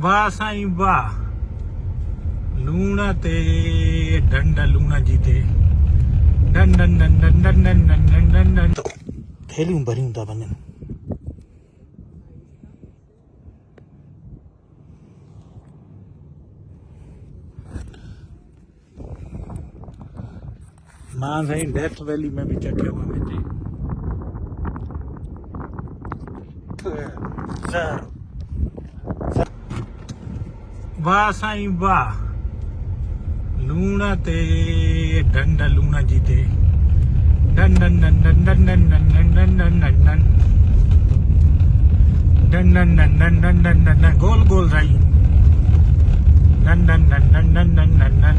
वाह साईं वाह, लूण ते डंड लूण जी ते डन डन डन डन डन डन डन डन डन डन। तो थैलियूं भरियूं था वञनि। मां साईं डेथ वैली में बि चखियो आहे मुंहिंजे। वाह साईं वाह, लूण ते डंड लूण जी ते डन डन डन डन डन डन डन डन डन डन डन डन डन डन डन डन डन डन डन गोल गोल साईं डन डन डन डन डन डन डन डन।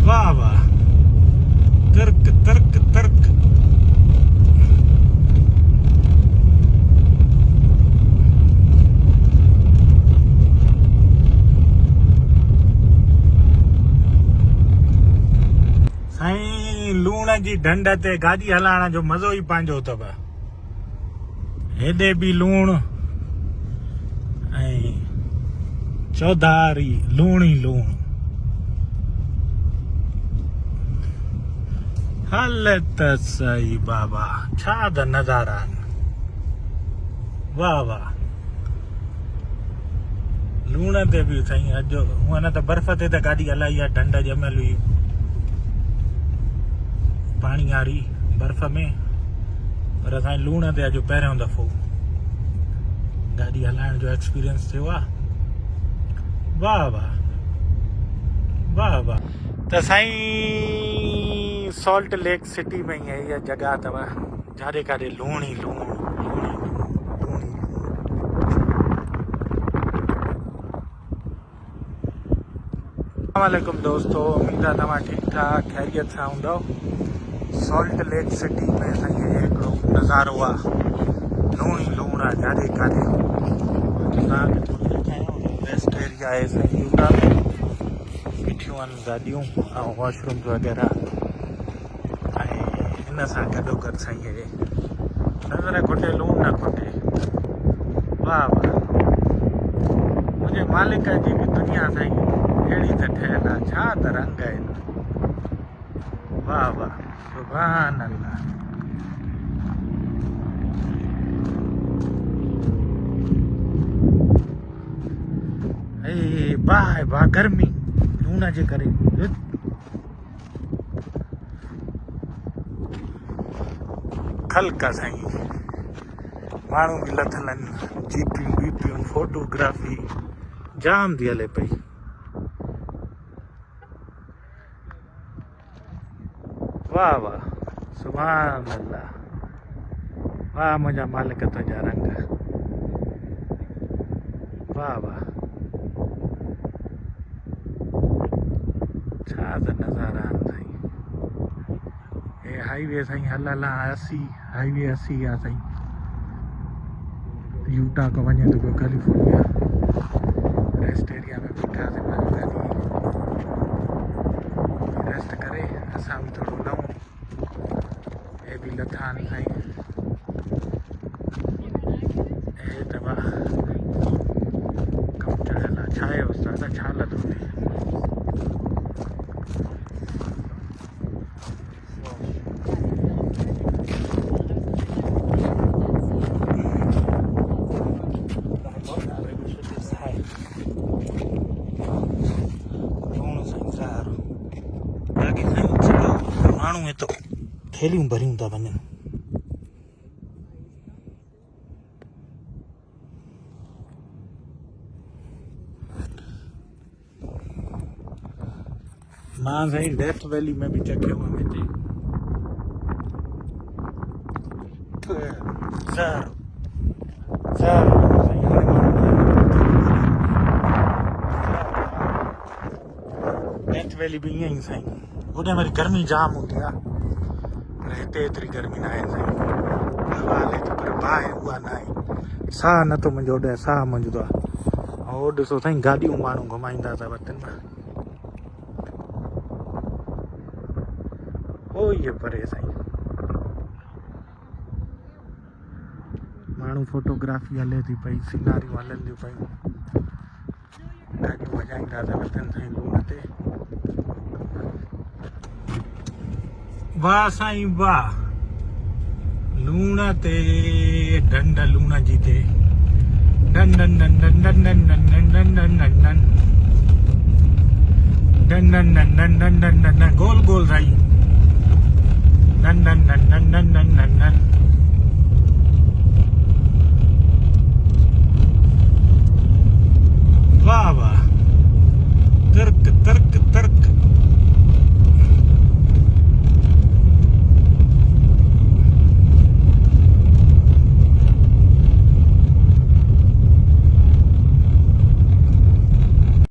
वाह वाह, तर्क तर्क तर्क। साईं लूण जी ढंढ ते गाॾी हलाइण जो मज़ो ई पंहिंजो अथव। हेॾे बि लूण ऐं चौधारी लूण ई लूण। हल त सही बाबा, छा त नज़ारा आहिनि। वाह वाह, लूण ते बि साईं अॼु हूअं न त बर्फ़ ते त गाॾी हलाई आहे ढंढ ॼमियल हुई पाणी वारी बर्फ़ में, पर असांजे लूण ते अॼु पहिरियों दफ़ो गाॾी हलाइण जो एक्सपीरियंस थियो आहे। वाह वाह वाह वाह। त साईं सॉल्ट लेक सिटी में ई इहा जॻह अथव जाॾे काॾे लूण ई लूण। अस्सलामुअलैकुम दोस्तों, उम्मीद आहे तव्हां ठीकु ठाक ख़ैरियत सां हूंदव। सॉल्ट लेक सिटी में साईं हिकिड़ो नज़ारो आहे, लूण ई लूण आहे जाॾे काॾे। तव्हांखे थोरो ॾेखारियां, रेस्ट एरिया आहे साईं यूटा में, बीठियूं आहिनि गाॾियूं ऐं वॉशरूम्स वग़ैरह, ऐं हिन सां गॾोगॾु साईं हे नज़र खुटे लूण न खुटे। वाह वाह, मुंहिंजे मालिक जी बि दुनिया साईं अहिड़ी त ठहियल आहे, छा त रंग आहिनि। वाह वाह, सुभान अल्लाह। हे वाह वाह, गर्मी लूण जे करे। ख़ल्क़ आहे साईं, माण्हू बि लथल आहिनि, जीपियूं बीपियूं, फोटोग्राफी जाम थी हले पई। वाह वाह, सुभान अल्लाह। वाह मुंहिंजा मालिक तुंहिंजा रंग। वाह वाह, छा त नज़ारा आहिनि साईं। हे हाईवे साईं हलियल आहे 80, हाईवे 80 आहे साईं, यूटा खां वञे थो पियो कैलिफोर्निया। रेस्ट एरिया में बीठासीं, पंहिंजी गाॾी रेस्ट करे असां बि थोरो लहूं। हे बि लथा आहिनि साईं। हे दवा कमु चढ़ियल आहे, छा आहे उस्ताद, छा लथो थिए। माण्हू में तो थैलियूं भरियूं था वञनि। मां साईं डेथ वैली में बि चखियो आहे मुंहिंजे। डेथ वैली बि ईअं ई साईं, होॾे वरी गर्मी जाम हूंदी आहे, पर हिते एतिरी गर्मी न आहे साईं। हवा हले थी पर बाहि उहा न आहे, साह नथो मुंहिंजो होॾे साह मुंझंदो आहे। ऐं उहो ॾिसो साईं गाॾियूं माण्हू घुमाईंदा था वतन में, ओ ये परे साईं। माण्हू फोटोग्राफी हले थी पई, सीनारियूं हलनि थियूं पयूं, गाॾियूं वॼाईंदा था वठनि साईं लूण ते। वाह साईं वाह, लूण ते डंड लूण जी ते डन डन डन डन डन डन डन डन डन डन डन डन डन डन डन डन डन डन गोल गोल राई डन डन डन डन डन डन डन डन। वाह वाह, तर्क तर्क